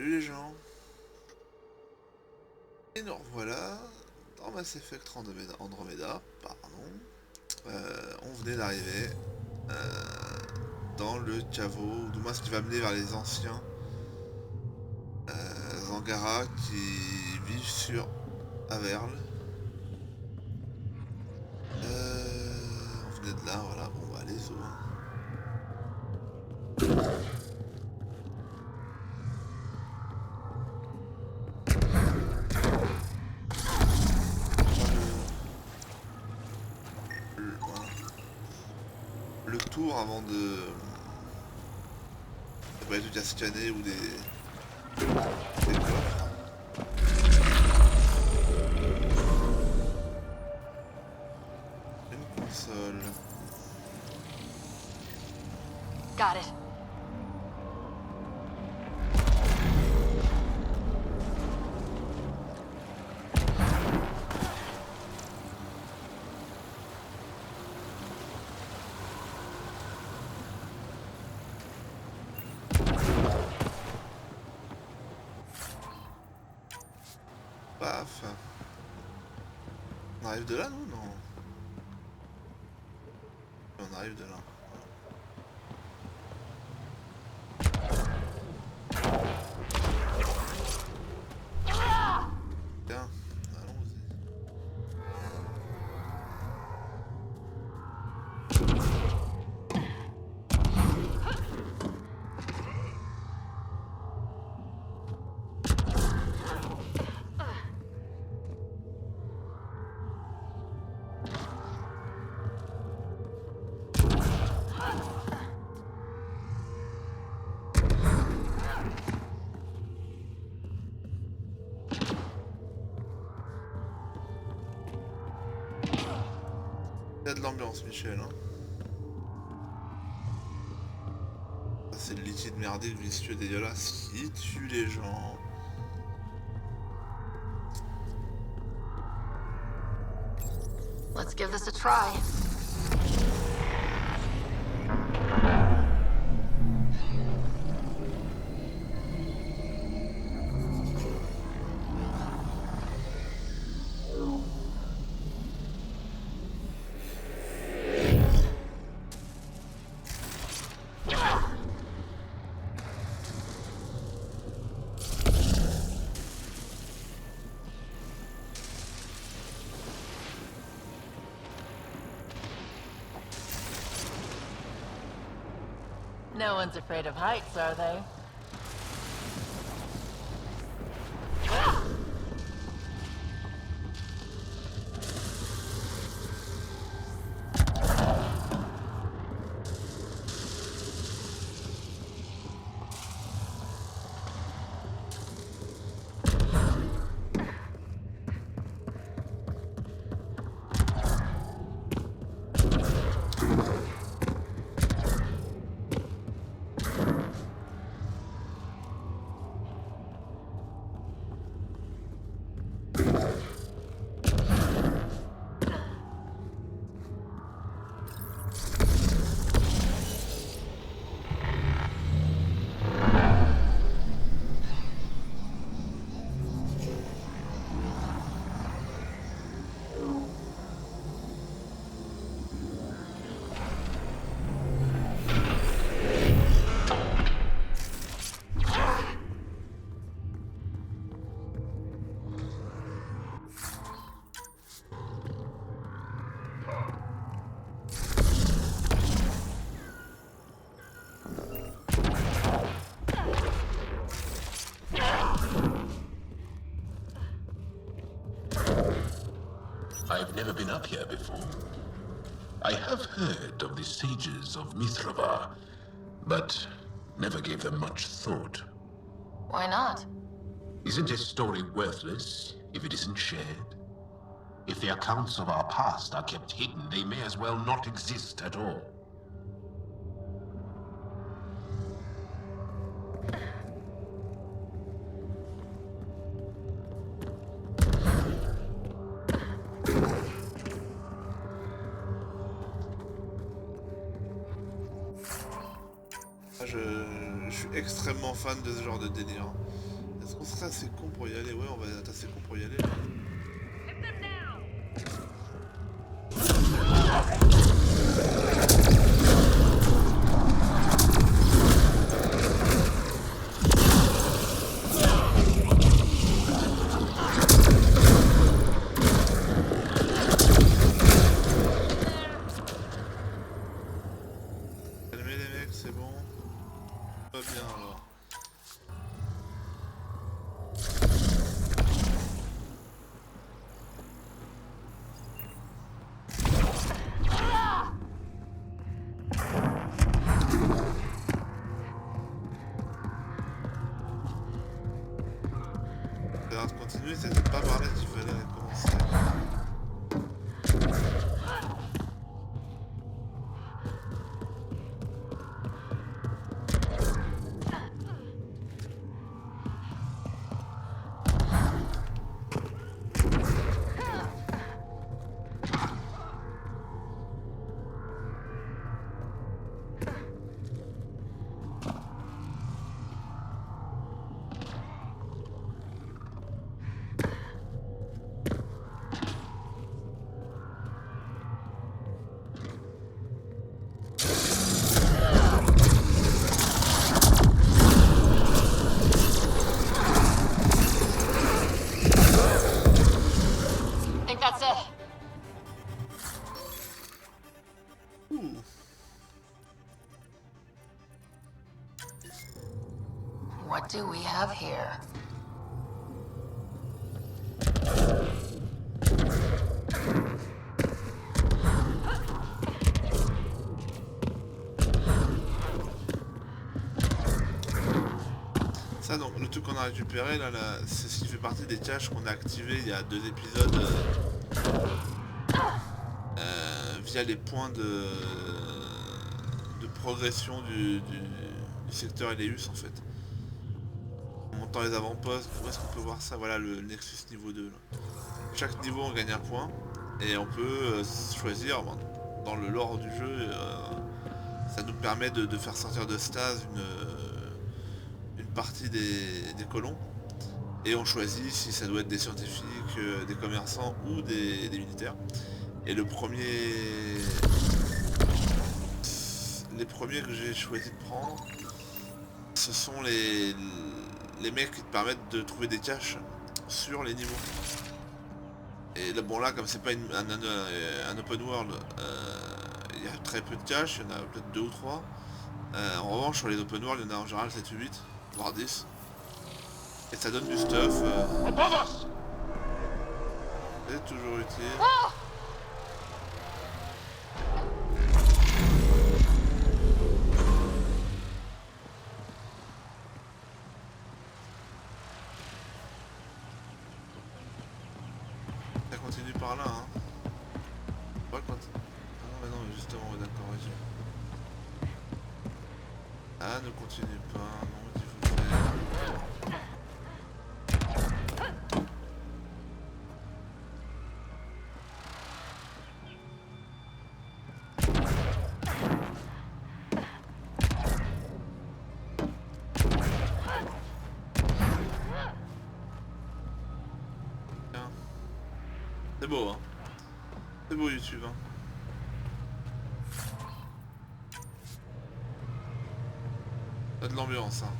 Salut les gens. Et nous revoilà dans Mass Effect Andromeda, pardon. On venait d'arriver dans le caveau, ou du moins ce qui va mener vers les anciens Zangara qui vivent sur Averle. On venait de là, voilà, bon bah allez, zo. Le tour avant de pas des trucs à scanner ou des coffres. Une console. Got it. Paf. On arrive de là, nous? Non. On arrive de là. Tiens, allons-y. Il y a de l'ambiance, Michel. Hein. Ça, c'est le liquide merdique, vicieux, dégueulasse qui tue les gens. Let's give this a try. No one's afraid of heights, are they? I've never been up here before. I have heard of the sages of Mithrava, but never gave them much thought. Why not? Isn't a story worthless if it isn't shared? If the accounts of our past are kept hidden, they may as well not exist at all. Je suis extrêmement fan de ce genre de délire. Est-ce qu'on serait assez con pour y aller? Ouais, on va être assez con pour y aller. Calmez les mecs, c'est bon. Pas bien alors. De continuer, c'est peut-être pas par là qu'il fallait commencer. Think that's it. Ouh. What do we have here? Ça donc, le truc qu'on a récupéré là, c'est ce qui fait partie des caches qu'on a activées il y a 2 épisodes via les points de progression du secteur Eleus en fait. En montant les avant-postes, où est-ce qu'on peut voir ça? Voilà le Nexus niveau 2 là. Chaque niveau on gagne un point et on peut choisir, bon, dans le lore du jeu, ça nous permet de faire sortir de stase une partie des colons et on choisit si ça doit être des scientifiques, des commerçants ou des militaires. Et les premiers que j'ai choisi de prendre, ce sont les mecs qui te permettent de trouver des caches sur les niveaux. Et là, bon là, comme c'est pas un open world, il y a très peu de caches, il y en a peut-être 2 ou 3. En revanche, sur les open world, il y en a en général 7 ou 8, voire 10. Et ça donne du stuff. C'est toujours utile. Ça continue par là, hein. Ouais, quand... Ah non, mais non, mais justement, ouais, d'accord, ouais, Ah, ne continue pas, non, il faut faire... C'est beau, hein. C'est beau YouTube, hein. Ça a de l'ambiance, hein.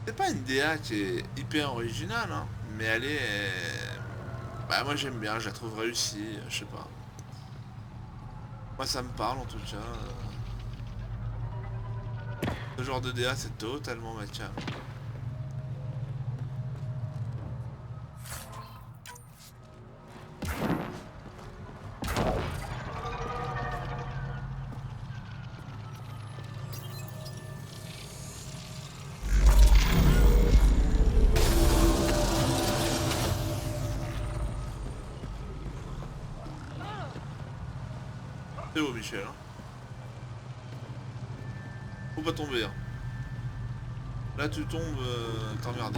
C'est pas une DA qui est hyper originale, hein, mais elle est... Bah moi j'aime bien, je la trouve réussie, je sais pas. Moi ça me parle en tout cas. Ce genre de DA c'est totalement ma cam. C'est beau Michel, hein. Faut pas tomber, hein. Là tu tombes, t'emmerdes.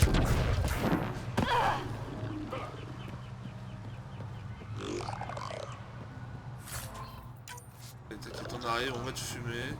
Quand on arrive, on va te fumer.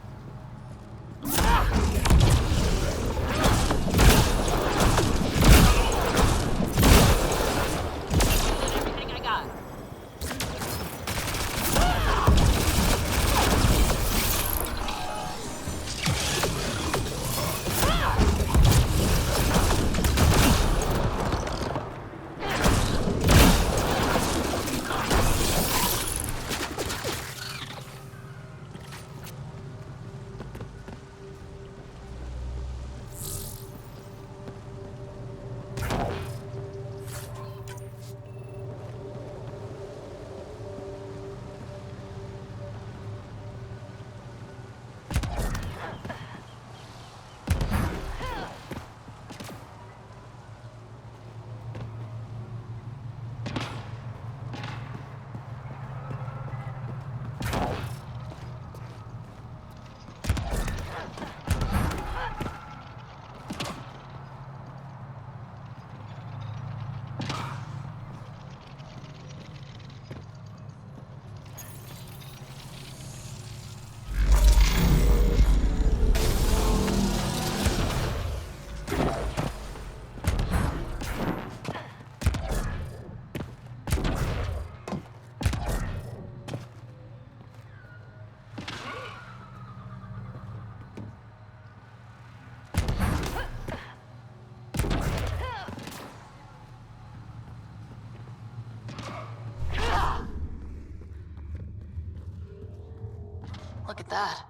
that?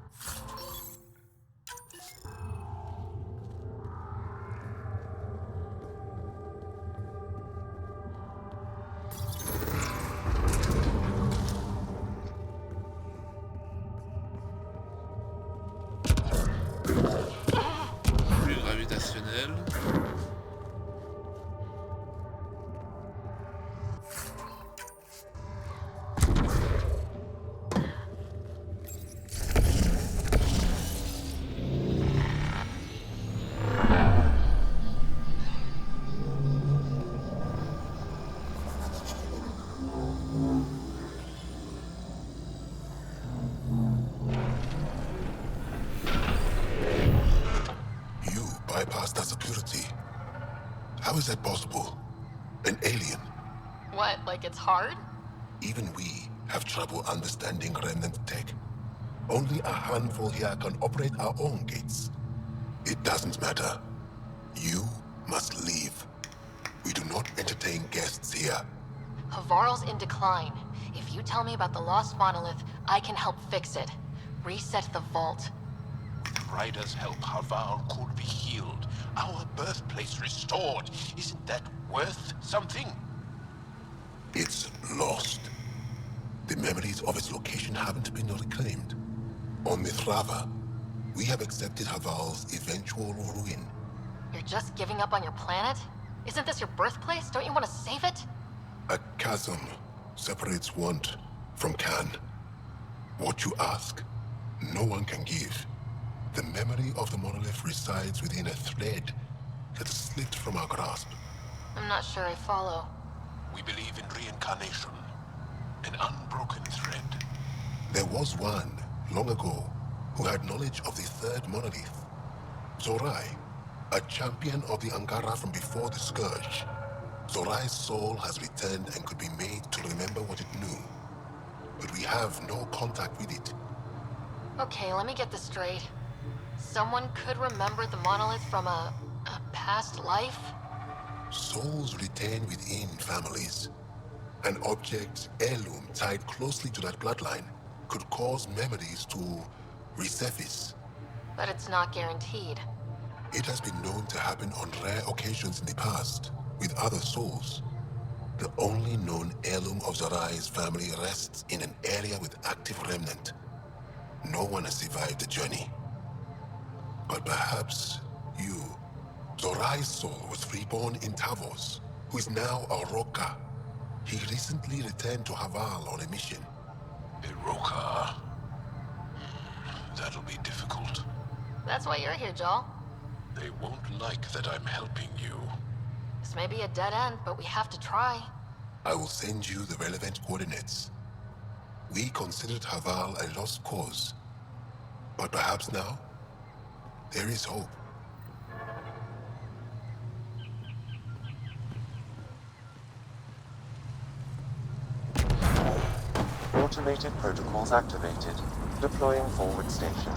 Flux gravitationnel. You bypassed that security. How is that possible? An alien? What, like it's hard? Even we have trouble understanding remnant tech. Only a handful here can operate our own gates. It doesn't matter. You must leave. We do not entertain guests here. Havarl's in decline. If you tell me about the lost monolith, I can help fix it. Reset the vault. With Ryder's help, Haval could be healed. Our birthplace restored. Isn't that worth something? It's lost. The memories of its location haven't been reclaimed. On Mithrava, we have accepted Haval's eventual ruin. You're just giving up on your planet? Isn't this your birthplace? Don't you want to save it? A chasm separates want from can. What you ask, no one can give. The memory of the monolith resides within a thread that slipped from our grasp. I'm not sure I follow. We believe in reincarnation, an unbroken thread. There was one, long ago, who had knowledge of the third monolith. Zorai, a champion of the Angara from before the Scourge. Zorai's soul has returned and could be made to remember what it knew. But we have no contact with it. Okay, let me get this straight. Someone could remember the monolith from a past life? Souls retain within families. An object, heirloom, tied closely to that bloodline could cause memories to resurface. But it's not guaranteed. It has been known to happen on rare occasions in the past, with other souls. The only known heirloom of Zorai's family rests in an area with active remnant. No one has survived the journey. But perhaps you. Zorai's soul was reborn in Tavos, who is now a Roka. He recently returned to Haval on a mission. A Roka? That'll be difficult. That's why you're here, Joel. They won't like that I'm helping you. This may be a dead end, but we have to try. I will send you the relevant coordinates. We considered Haval a lost cause. But perhaps now, there is hope. Automated protocols activated. Deploying forward station.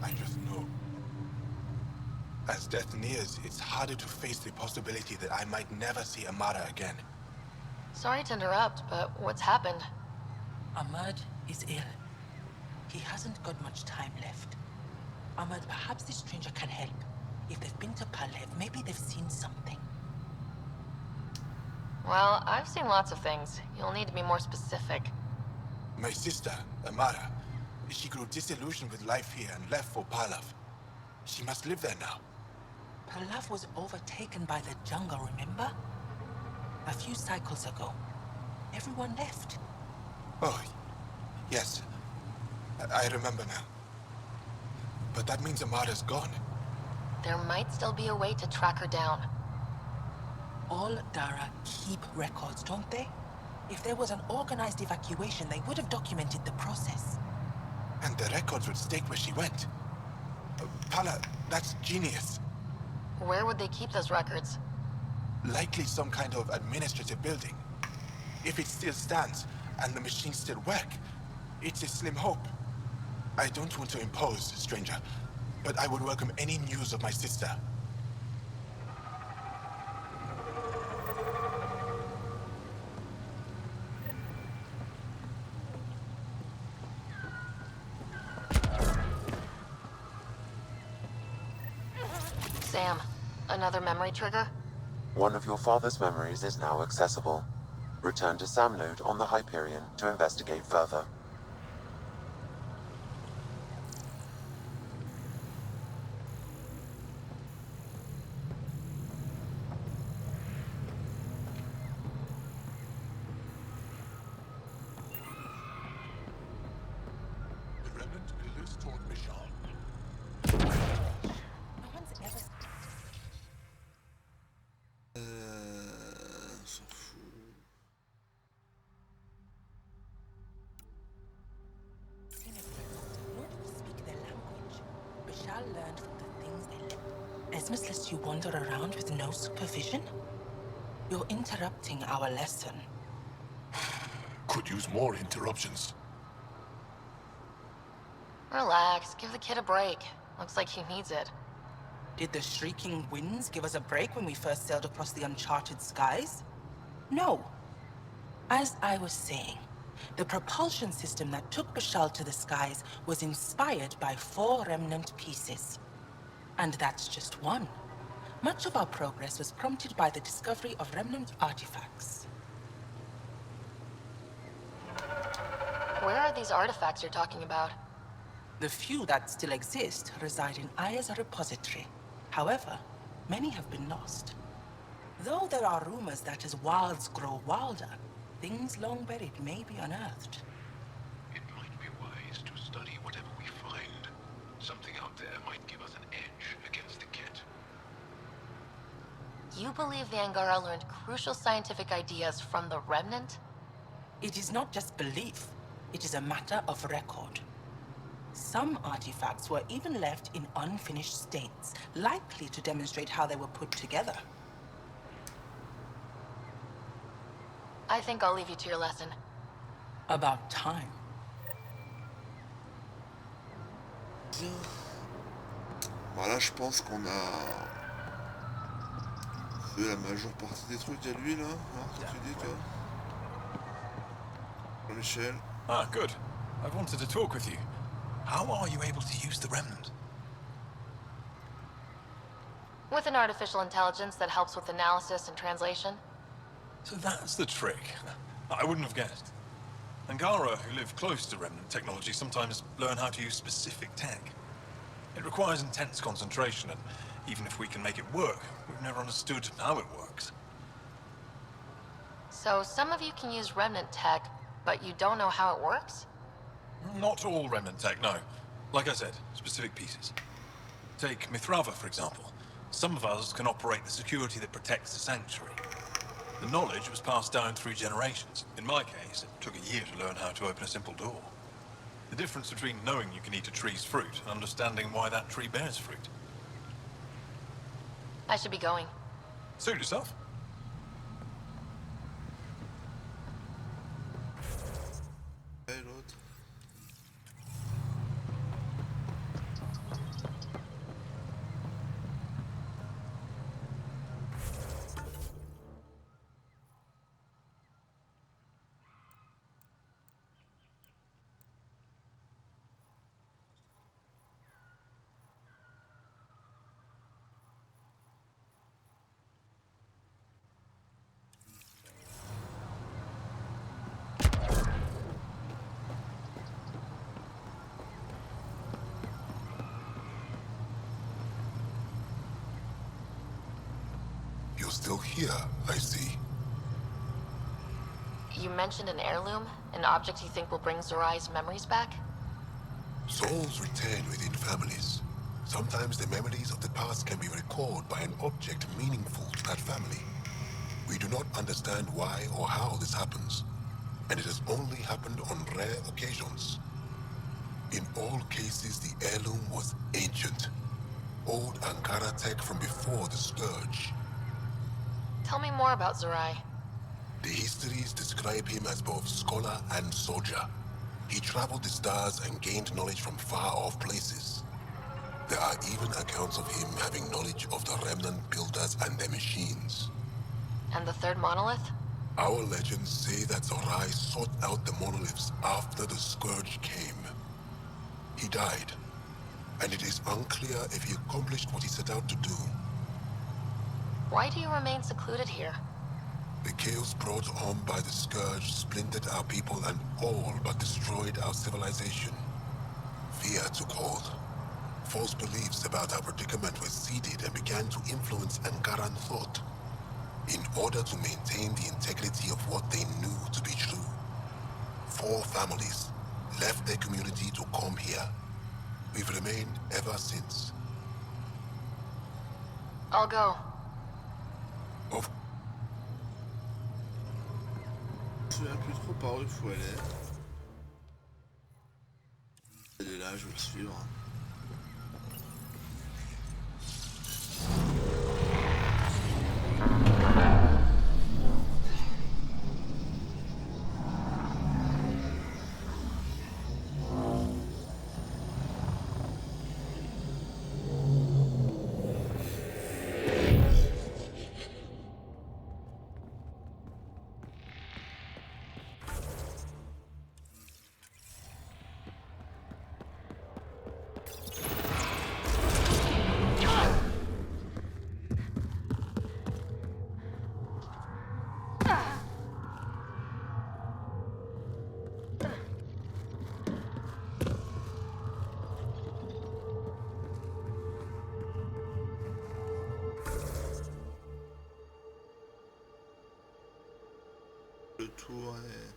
I just know. As death nears, it's harder to face the possibility that I might never see Amara again. Sorry to interrupt, but what's happened? Ahmad is ill. He hasn't got much time left. Ahmad, perhaps this stranger can help. If they've been to Palev, maybe they've seen something. Well, I've seen lots of things. You'll need to be more specific. My sister, Amara, she grew disillusioned with life here and left for Palav. She must live there now. Palev was overtaken by the jungle, remember? A few cycles ago. Everyone left. Oh, yes. I remember now. But that means Amara's gone. there might still be a way to track her down. All Dara keep records, don't they? If there was an organized evacuation, they would have documented the process. And the records would state where she went. Pala, that's genius. Where would they keep those records? Likely some kind of administrative building. If it still stands, and the machines still work, it's a slim hope. I don't want to impose, stranger, but I would welcome any news of my sister. Sam, another memory trigger? One of your father's memories is now accessible. Return to Sam node on the Hyperion to investigate further. The remnant pillars toward Mishal. No one's ever On s'en fout. seen a remnant, nor do we speak their language. Bashar learned from the things they left. Esmus lets you wander around with no supervision? You're interrupting our lesson. Could use more interruptions. Relax, give the kid a break. Looks like he needs it. Did the shrieking winds give us a break when we first sailed across the uncharted skies? No. As I was saying, the propulsion system that took Bashal to the skies was inspired by 4 remnant pieces. And that's just one. Much of our progress was prompted by the discovery of remnant artifacts. Where are these artifacts you're talking about? The few that still exist reside in Aya's repository. However, many have been lost. Though there are rumors that as wilds grow wilder, things long buried may be unearthed. It might be wise to study whatever we find. Something out there might give us an edge against the kit. You believe the Angara learned crucial scientific ideas from the Remnant? It is not just belief, it is a matter of record. Some artifacts were even left in unfinished states, likely to demonstrate how they were put together. I think I'll leave you to your lesson. About time. Voilà, je pense qu'on a fait la majeure partie des trucs. Il y a lui là, hein, que tu dis toi. Jean-Michel. Ah, good. I wanted to talk with you. How are you able to use the remnant? With an artificial intelligence that helps with analysis and translation. So that's the trick. I wouldn't have guessed. Angara, who live close to remnant technology, sometimes learn how to use specific tech. It requires intense concentration, and even if we can make it work, we've never understood how it works. So some of you can use Remnant tech, but you don't know how it works? Not all remnant tech, no. Like I said, specific pieces. Take Mithrava, for example. Some of us can operate the security that protects the sanctuary. The knowledge was passed down through generations. In my case, it took a year to learn how to open a simple door. The difference between knowing you can eat a tree's fruit and understanding why that tree bears fruit. I should be going. Suit yourself. Et l'autre. You're still here, I see. You mentioned an heirloom, an object you think will bring Zorai's memories back? Souls return within families. Sometimes the memories of the past can be recalled by an object meaningful to that family. We do not understand why or how this happens, and it has only happened on rare occasions. In all cases, the heirloom was ancient. Old Ankara tech from before the Scourge. Tell me more about Zerai. The histories describe him as both scholar and soldier. He traveled the stars and gained knowledge from far-off places. There are even accounts of him having knowledge of the remnant builders and their machines. And the third monolith? Our legends say that Zorai sought out the monoliths after the Scourge came. He died, and it is unclear if he accomplished what he set out to do. Why do you remain secluded here? The chaos brought on by the Scourge splintered our people and all but destroyed our civilization. Fear took hold. False beliefs about our predicament were seeded and began to influence Ankaran thought. In order to maintain the integrity of what they knew to be true, 4 families left their community to come here. We've remained ever since. I'll go. Of Je me souviens plus trop par où il faut aller. Il est là, je vais le suivre. Le tour est...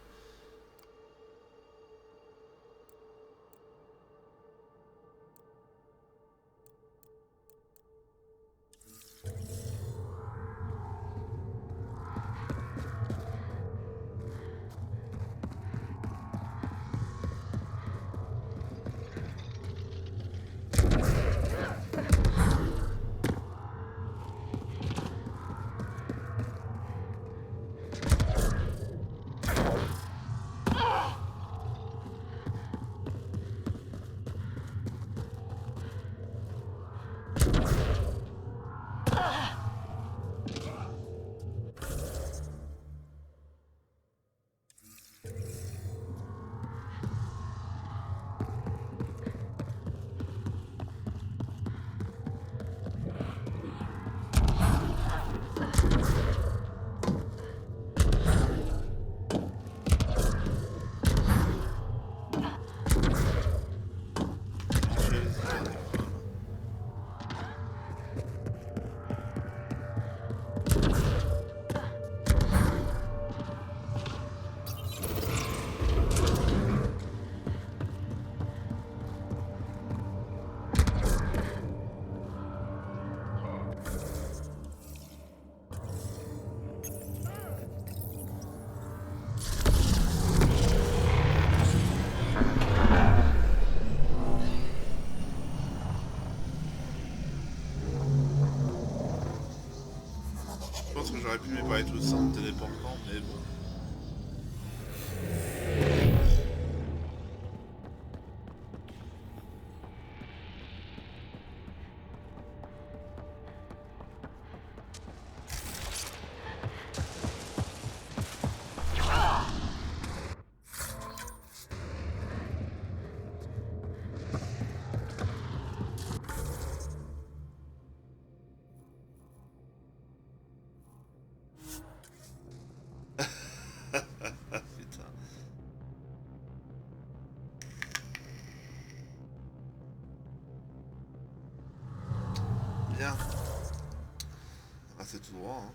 Je pense que j'aurais pu m'éparer tout ça en me téléportant, mais bon. Putain. Bien. Ah, c'est tout droit, hein.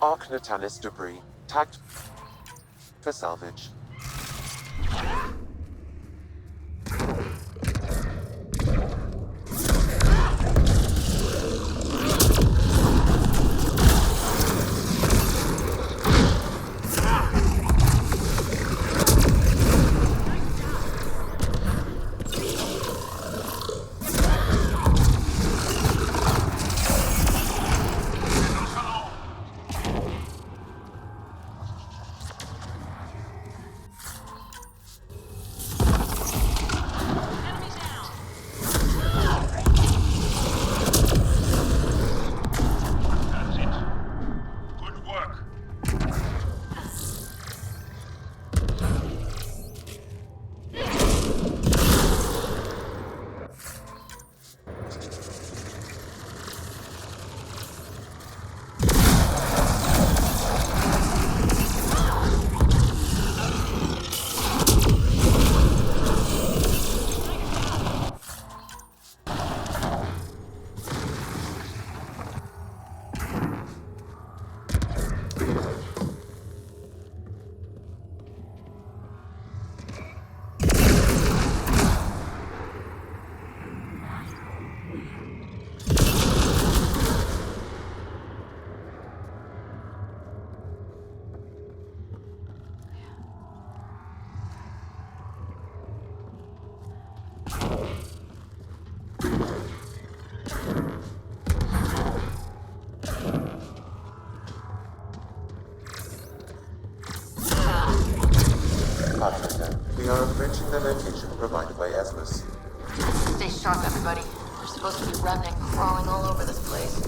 Arc Natalis debris, tagged for salvage. We are approaching the location provided by Esmus. Stay sharp, everybody. There's supposed to be remnant crawling all over this place.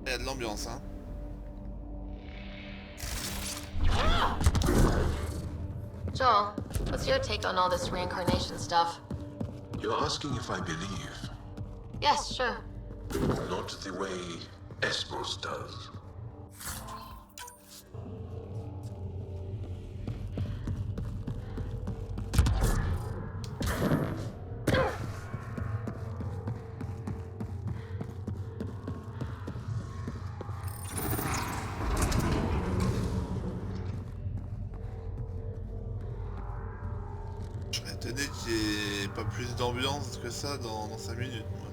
Il y a de l'ambiance, hein. Joel, what's your take on all this reincarnation stuff? You're asking if I believe, Yes, sure. not the way Esmos does. Je serais étonné qu'il n'y ait pas plus d'ambiance que ça dans 5 minutes. Moi.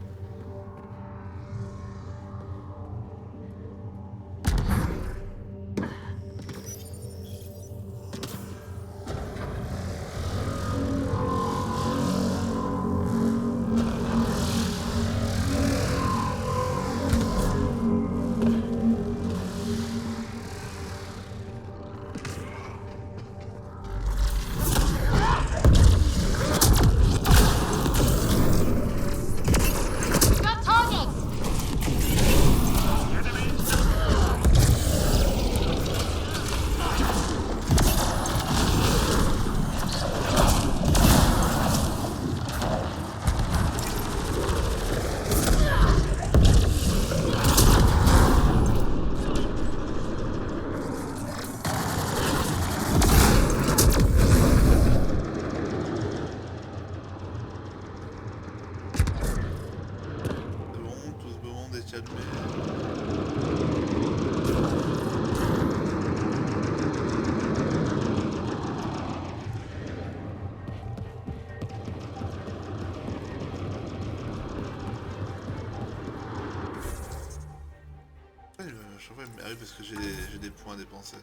Ah oui, parce que j'ai des points à dépenser.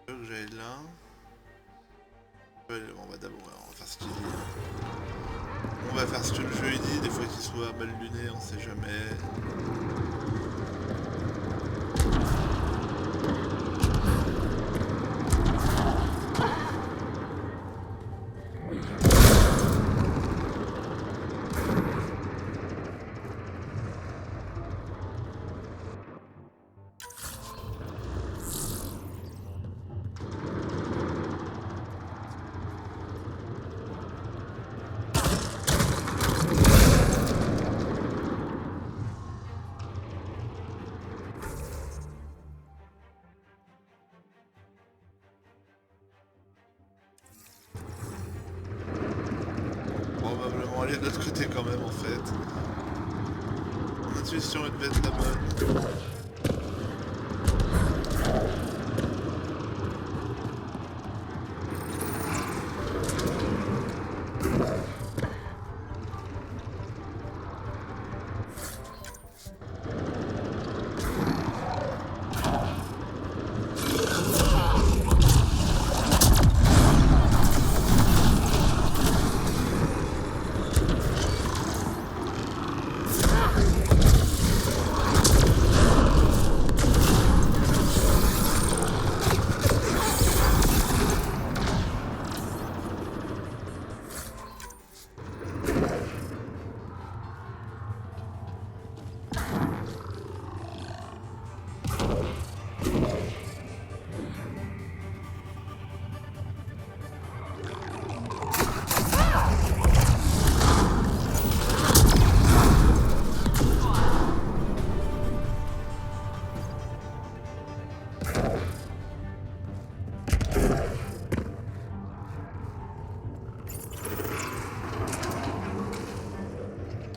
Je veux que j'aille là. On va d'abord, on va faire ce qu'il dit. On va faire ce que le jeu il dit, des fois qu'il soit mal luné, on sait jamais. Probablement aller de l'autre côté quand même en fait. Mon intuition elle devait être la bonne.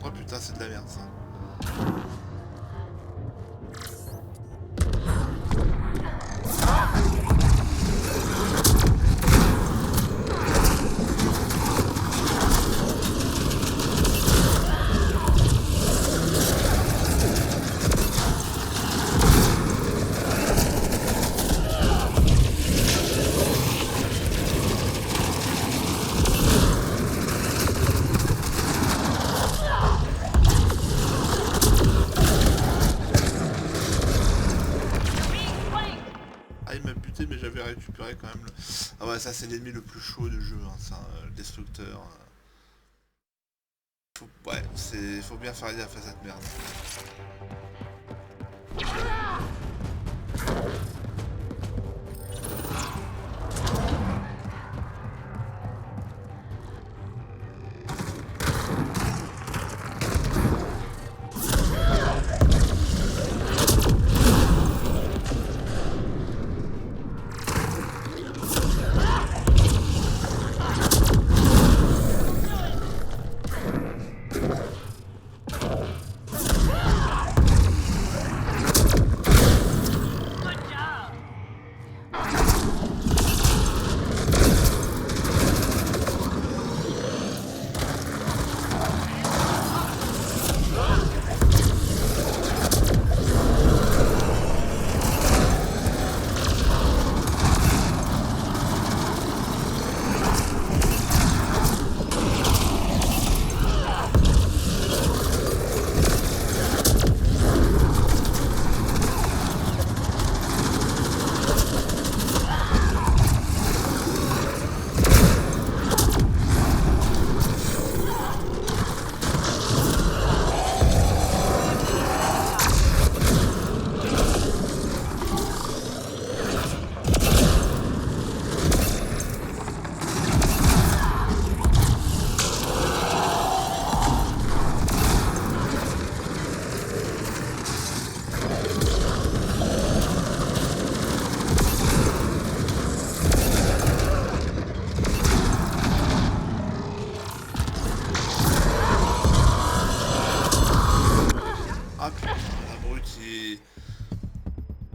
Oh putain, c'est de la merde ça. Ah, il m'a buté, mais j'avais récupéré quand même le... Ah ouais, ça c'est l'ennemi le plus chaud du jeu, hein, ça, le destructeur. Ouais, faut bien faire gaffe à cette merde.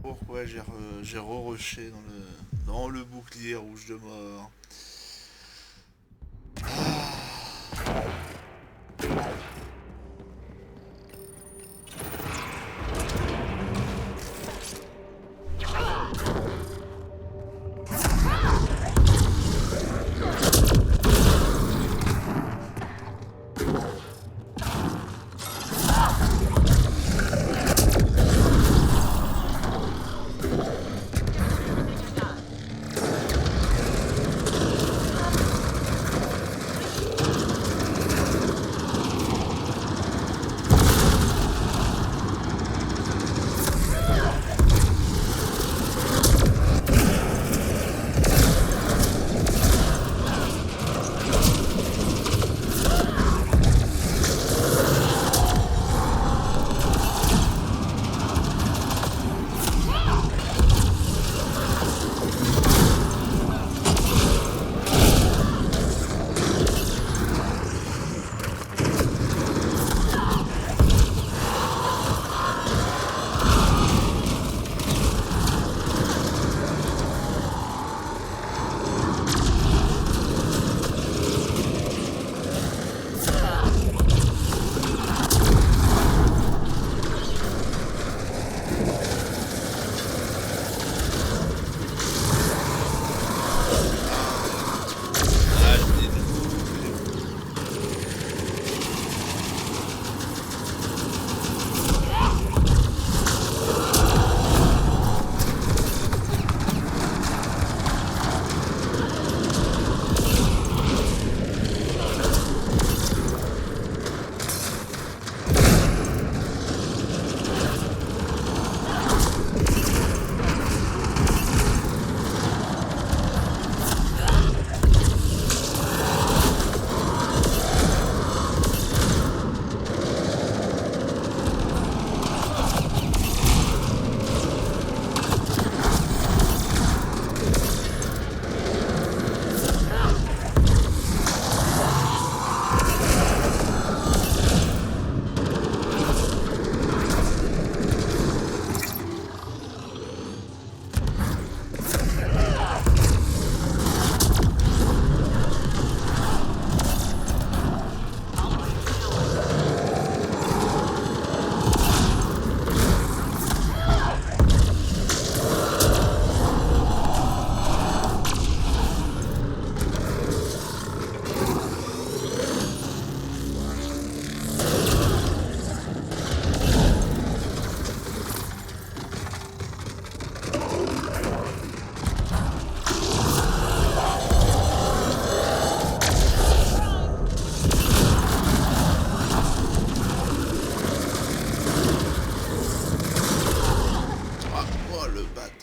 Pourquoi j'ai re-rushé dans le bouclier rouge de mort.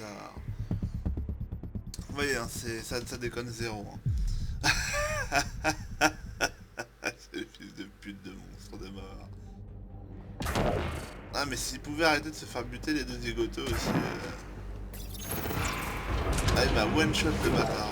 bâtard. Vous voyez, hein, ça déconne zéro. Hein. C'est le fils de pute de monstre de mort. Ah, mais s'il pouvait arrêter de se faire buter les deux zigotos aussi. Ah, il m'a one shot le bâtard. Hein.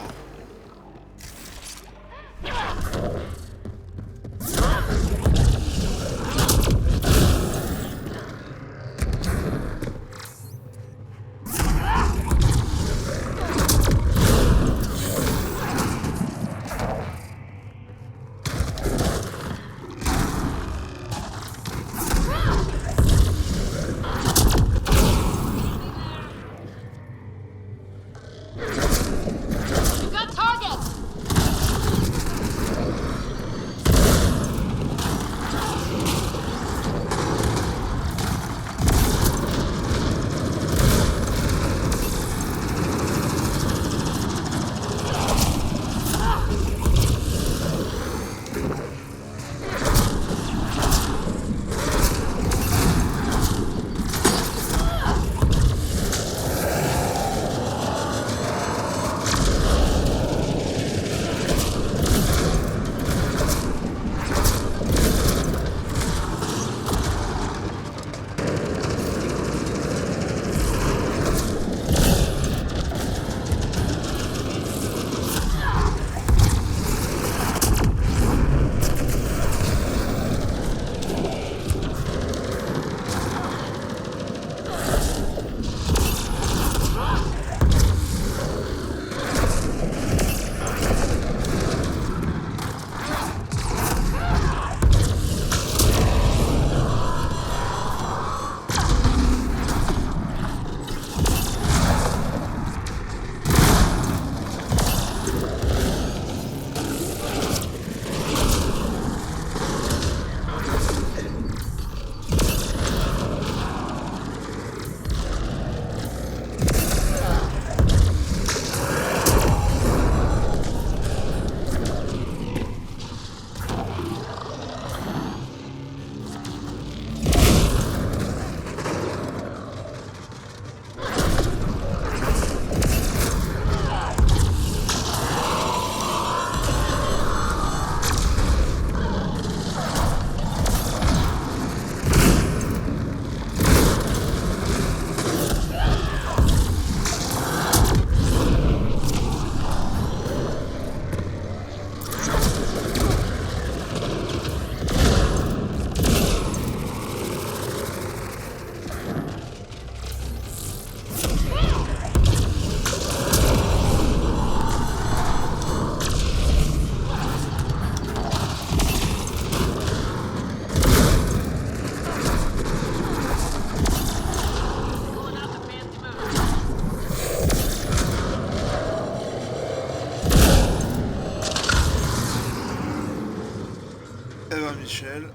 Michel,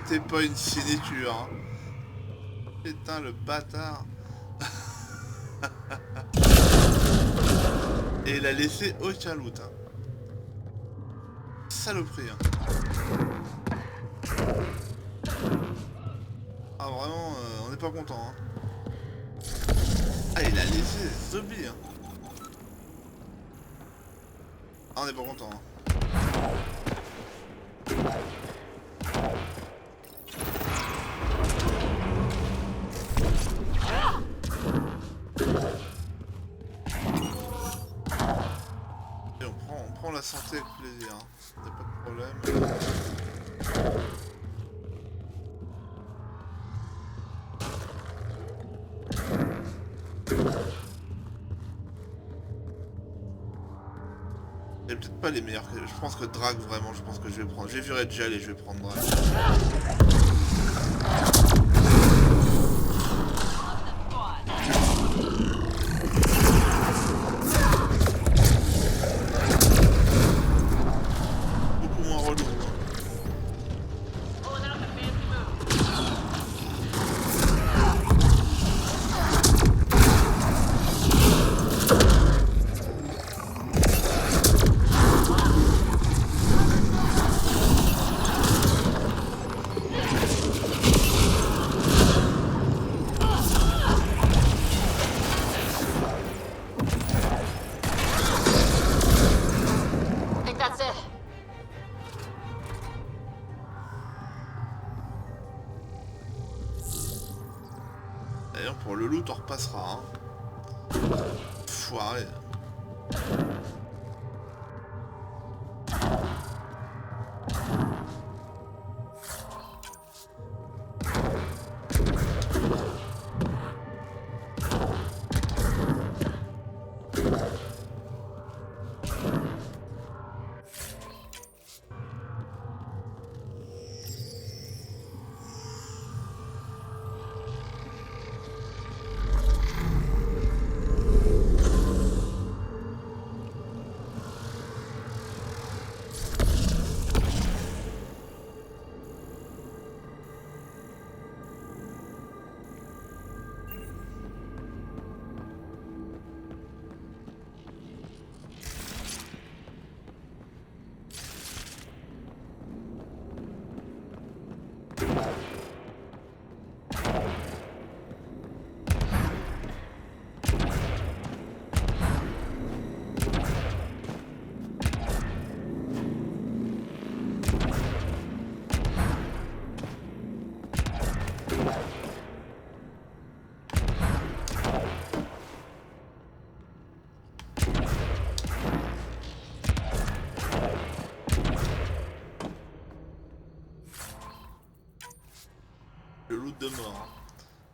t'es pas une signature, hein. Putain, le bâtard. Et il a laissé aucun loot, hein. Saloperie, hein. Ah, vraiment, on n'est pas content, hein. Ah, il a laissé zombie, hein. Ah, on n'est pas content, hein. Et on prend la santé avec plaisir, hein. Y'a pas de problème. Et peut-être pas les meilleurs. Je pense que Drag, vraiment, je pense que je vais prendre. J'ai vu Red Gel et je vais prendre Drag. Beaucoup moins relou. t'en repasseras. Hein. Foiré. Le loot de mort. Hein.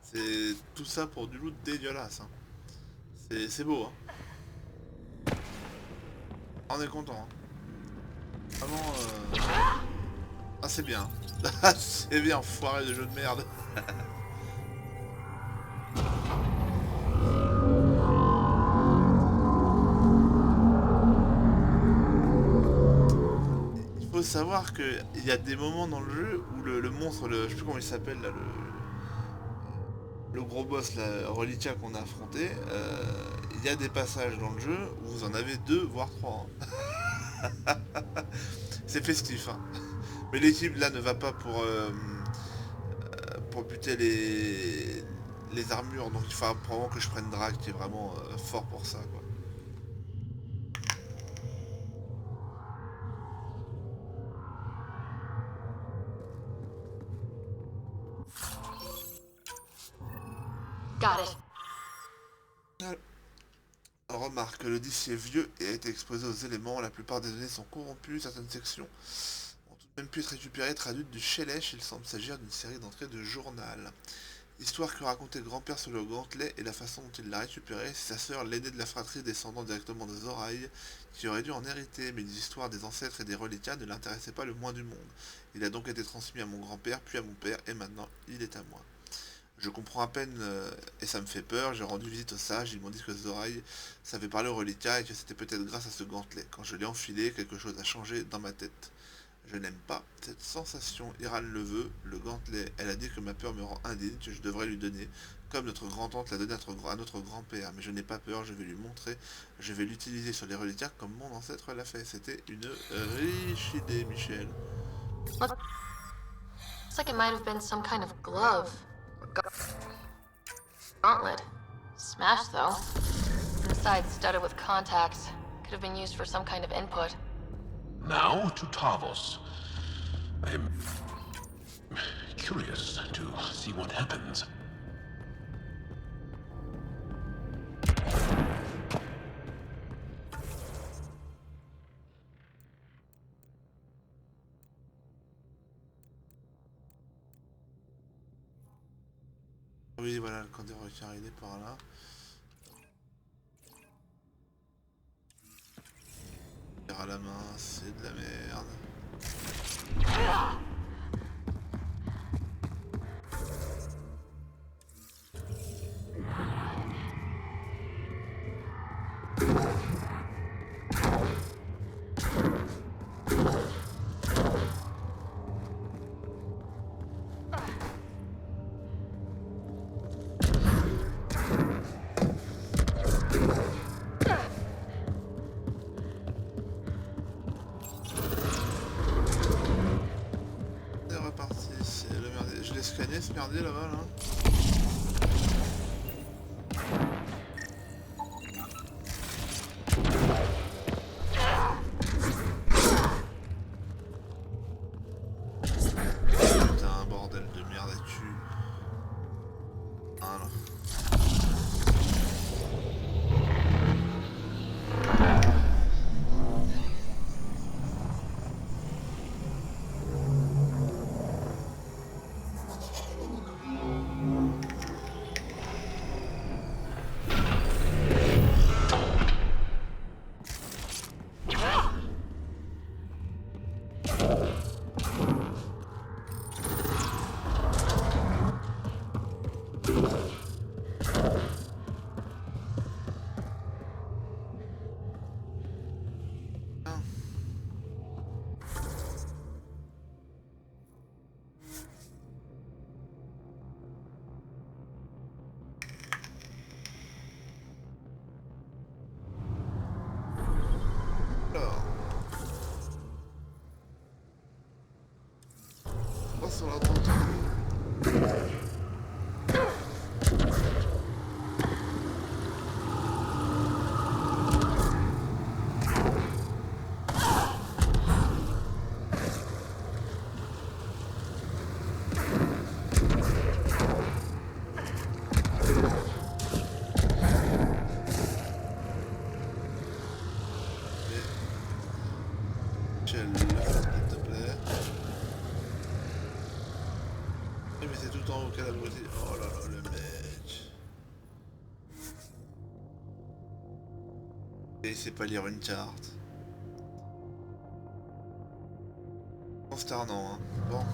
C'est tout ça pour du loot dégueulasse. Hein. C'est beau. Hein. On est content. Hein. Vraiment. Ah c'est bien. C'est bien, foiré de jeu de merde. Il faut savoir qu'il y a des moments dans le jeu où le monstre, je sais plus comment il s'appelle là, le gros boss, la reliquia qu'on a affronté, il y a des passages dans le jeu où vous en avez 2 voire 3. Hein. C'est festif. Hein. Mais l'équipe là ne va pas pour buter les armures, donc il faut probablement que je prenne Drag qui est vraiment fort pour ça quoi. Got it. Remarque, le disque est vieux et a été exposé aux éléments, la plupart des données sont corrompues, certaines sections ont tout de même pu être récupérées et traduites du Shelesh, il semble s'agir d'une série d'entrées de journal. Histoire que racontait le grand-père sur le gantelet et la façon dont il l'a récupéré, c'est sa sœur, l'aînée de la fratrie descendant directement des Zoraï, qui aurait dû en hériter, mais les histoires des ancêtres et des reliquats ne l'intéressaient pas le moins du monde. Il a donc été transmis à mon grand-père, puis à mon père, et maintenant il est à moi. Je comprends à peine et ça me fait peur, j'ai rendu visite aux sages, ils m'ont dit que Zoraï savait parler aux reliquats et que c'était peut-être grâce à ce gantelet. Quand je l'ai enfilé, quelque chose a changé dans ma tête. Je n'aime pas cette sensation, Iran le veut, le gantelet, elle a dit que ma peur me rend indigne, que je devrais lui donner, comme notre grand-tante l'a donné à notre grand-père, mais je n'ai pas peur, je vais lui montrer, je vais l'utiliser sur les reliquats comme mon ancêtre l'a fait. C'était une riche idée, Michel. Looks like it might have been some kind of glove. Gauntlet. Smashed though. Inside studded with contacts. Could have been used for some kind of input. Now to Tavos. I'm curious to see what happens. Oui, voilà, le camp des requins, il est par là. À la main, c'est de la merde. Scanner ce merdier là-bas là. Putain, un bordel de merde à cul. Voilà. cas d'abruti. Oh là là, le mec. Et il sait pas lire une carte. Consternant, hein. Bon.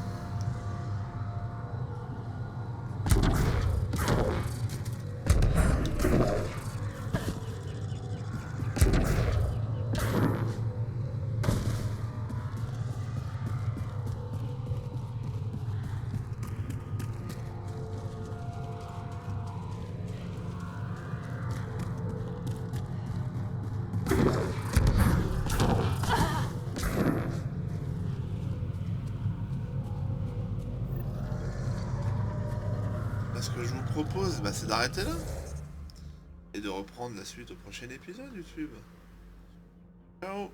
Ce que je vous propose, bah, c'est d'arrêter là et de reprendre la suite au prochain épisode YouTube. Ciao.